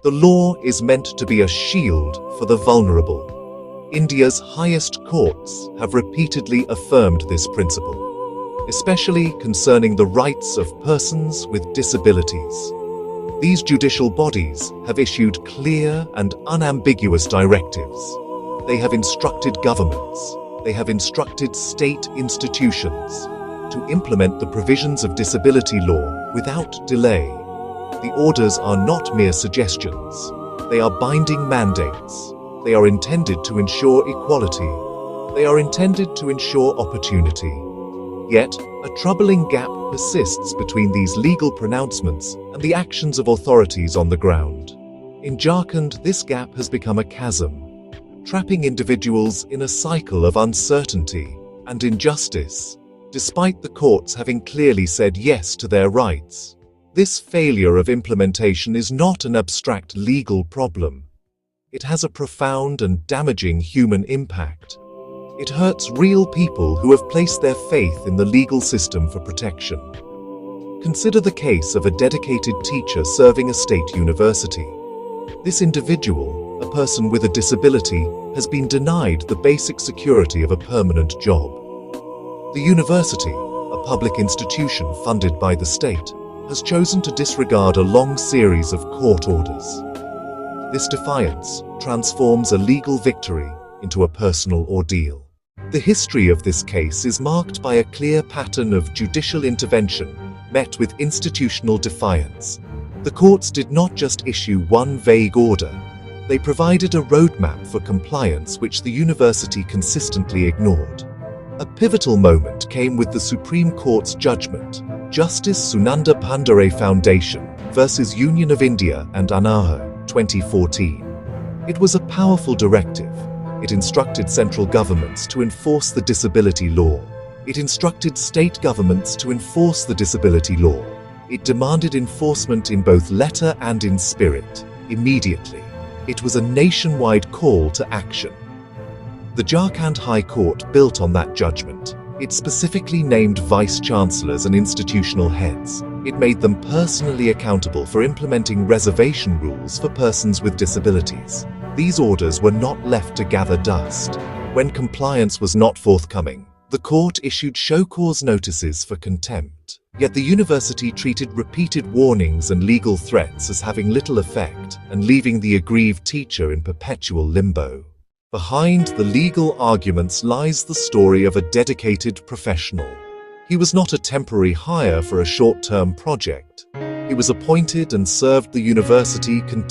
The law is meant to be a shield for the vulnerable. India's highest courts have repeatedly affirmed this principle, especially concerning the rights of persons with disabilities. These judicial bodies have issued clear and unambiguous directives. They have instructed governments, they have instructed state institutions to implement the provisions of disability law without delay. The orders are not mere suggestions. They are binding mandates. They are intended to ensure equality. They are intended to ensure opportunity. Yet, a troubling gap persists between these legal pronouncements and the actions of authorities on the ground. In Jharkhand, this gap has become a chasm, trapping individuals in a cycle of uncertainty and injustice, despite the courts having clearly said yes to their rights. This failure of implementation is not an abstract legal problem. It has a profound and damaging human impact. It hurts real people who have placed their faith in the legal system for protection. Consider the case of a dedicated teacher serving a state university. This individual, a person with a disability, has been denied the basic security of a permanent job. The university, a public institution funded by the state, has chosen to disregard a long series of court orders. This defiance transforms a legal victory into a personal ordeal. The history of this case is marked by a clear pattern of judicial intervention met with institutional defiance. The courts did not just issue one vague order. They provided a roadmap for compliance which the university consistently ignored. A pivotal moment came with the Supreme Court's judgment, Justice Sunanda Pandare Foundation versus Union of India and Anaha, 2014. It was a powerful directive. It instructed central governments to enforce the disability law. It instructed state governments to enforce the disability law. It demanded enforcement in both letter and in spirit, immediately. It was a nationwide call to action. The Jharkhand High Court built on that judgment. It specifically named vice-chancellors and institutional heads. It made them personally accountable for implementing reservation rules for persons with disabilities. These orders were not left to gather dust. When compliance was not forthcoming, the court issued show cause notices for contempt. Yet the university treated repeated warnings and legal threats as having little effect and leaving the aggrieved teacher in perpetual limbo. Behind the legal arguments lies the story of a dedicated professional. He was not a temporary hire for a short-term project. He was appointed and served the university continuously.